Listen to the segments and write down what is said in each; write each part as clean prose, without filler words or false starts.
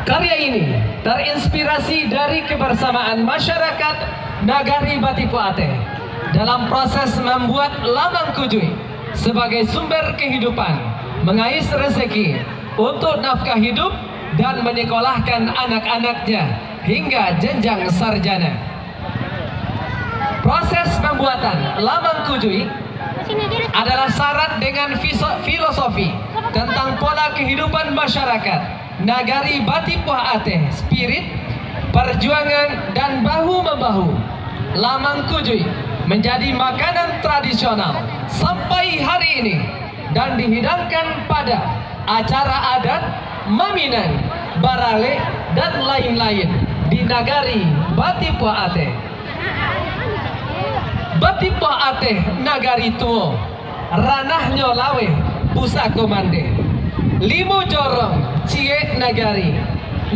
Karya ini terinspirasi dari kebersamaan masyarakat Nagari Batipuate dalam proses membuat Lamang Kujui sebagai sumber kehidupan, mengais rezeki untuk nafkah hidup dan menyekolahkan anak-anaknya hingga jenjang sarjana. Proses pembuatan Lamang Kujui adalah syarat dengan filosofi tentang pola kehidupan masyarakat Nagari Batipuate, spirit, perjuangan dan bahu-membahu. Lamang Kujui menjadi makanan tradisional sampai hari ini dan dihidangkan pada acara adat, maminan, barale dan lain-lain di Nagari Batipuate. Batipuate Nagari Tuo, ranahnya lawe pusako mande, limo jorong cie nagari,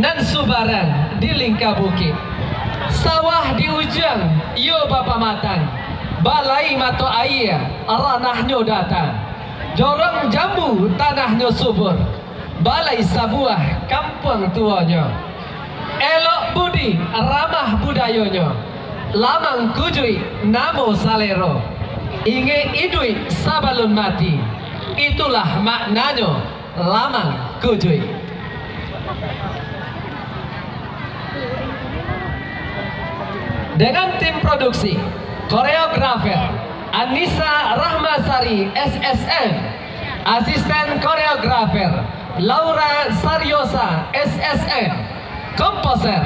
nan subaran di lingka bukit, sawah di ujung yo bapa matang, balai mato air ranahnya datang, jorong jambu tanahnya subur, balai sabuah kampung tuanya, elok budi ramah budayanya, Lamang Kujui namo salero, inge idui sabalun mati. Itulah maknanya Lamang Kujui. Dengan tim produksi, koreografer Anissa Rahmasari SSN, asisten koreografer Laura Saryosa SSN, komposer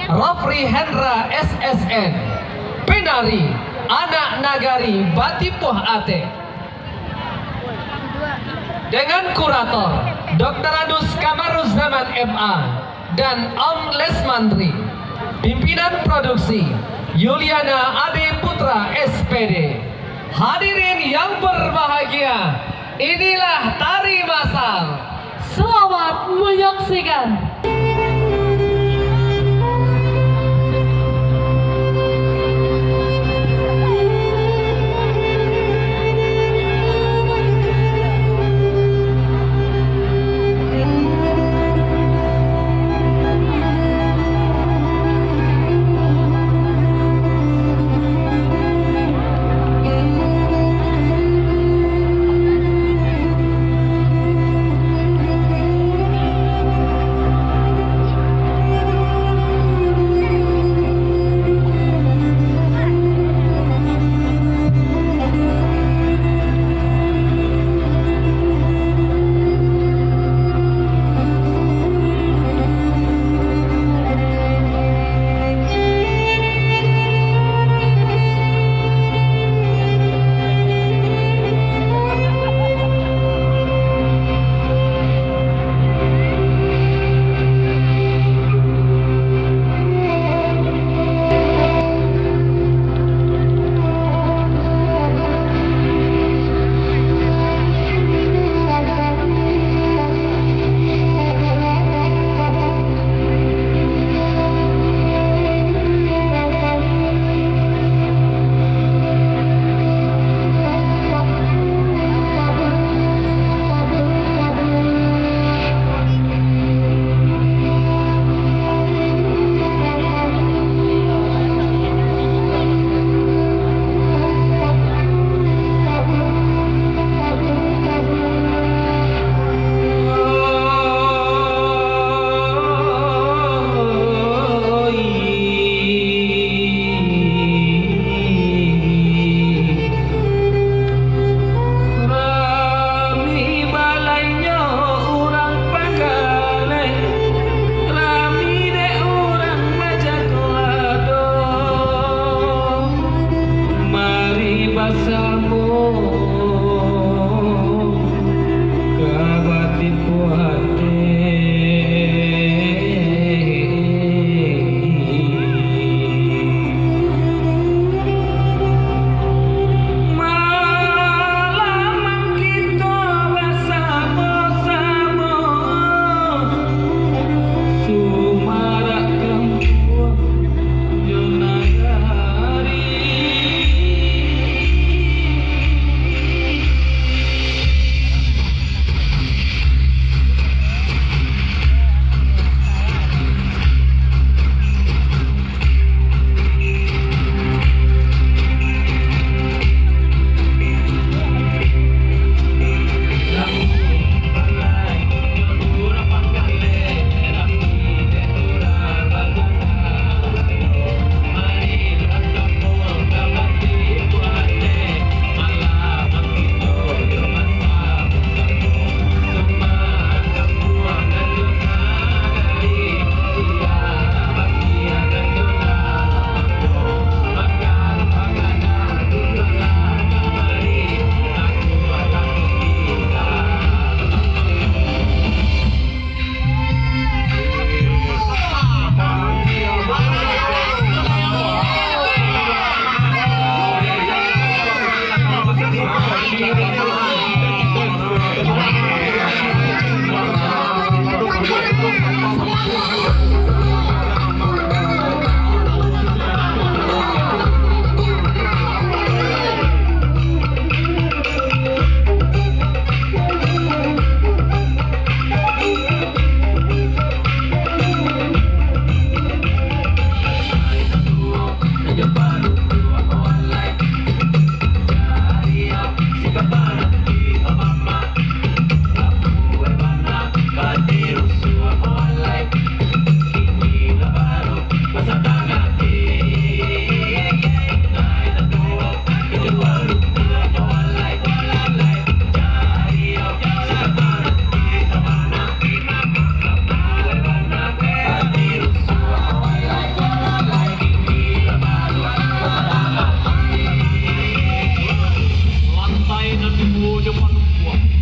Rafri Hendra SSN, penari anak Nagari Batipuate. Dengan kurator Dr. Adus Kamaruzzaman MA dan Om Lesmandri, pimpinan produksi Yuliana Ade Putra SPD. Hadirin yang berbahagia, inilah tari masal. Selamat menyaksikan.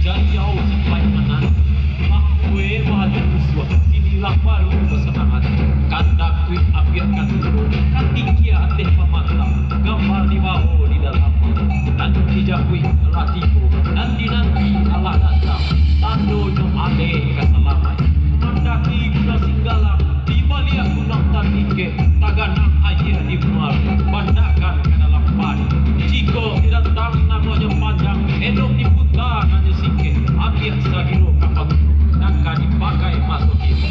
jauh sampai mana makwe bahagia uswa inilah baru kesenangan kanda kuit apiat katuro katikia teh pamata gambar di bawah di dalam nanti dijakui latiko nanti Allah datang tando nyom ade kasalamai mandaki guna singgala di balia gunang tanike taganang ayah di muar bandakan ke dalam padi jiko dirantang namanya panjang edok diputar nanya sike apiat sagiro kapal nangka dipakai masuk ini.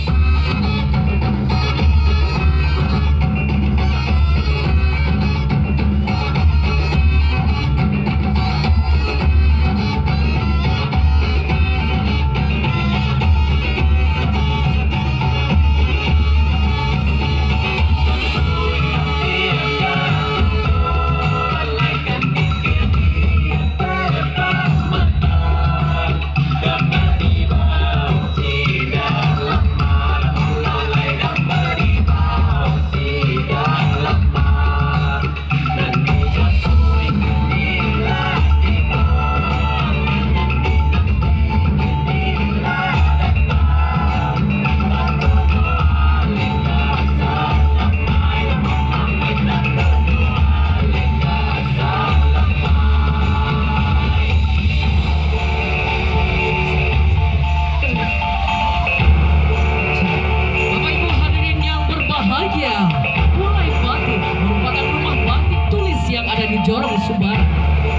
Jorong Sumbar,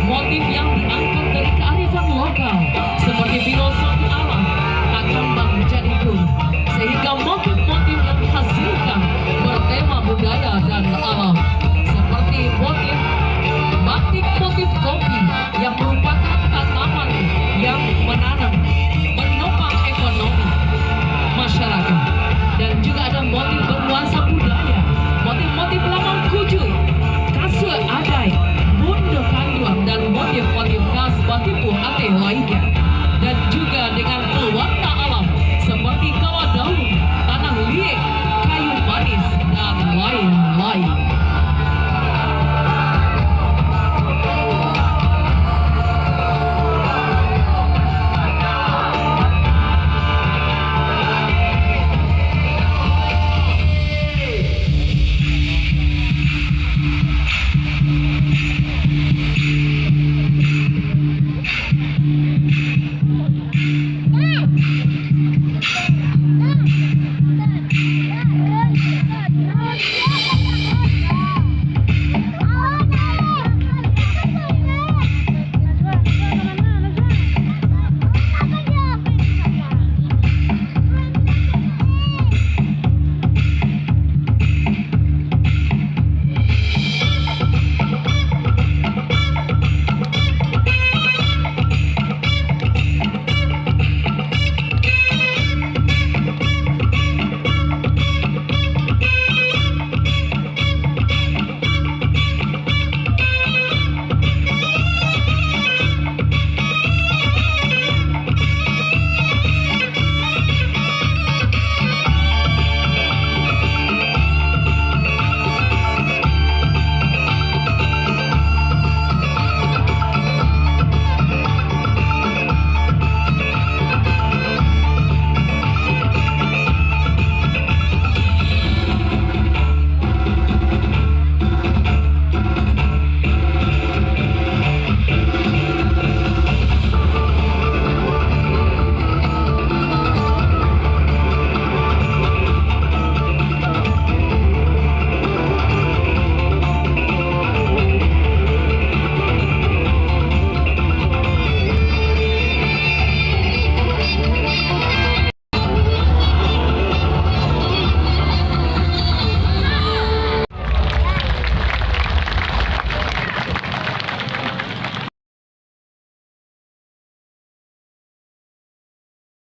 motif yang diangkat dari kearifan lokal seperti filosofi alam tak gampang menjadi pun, sehingga motif-motif yang dihasilkan bertema budaya dan alam.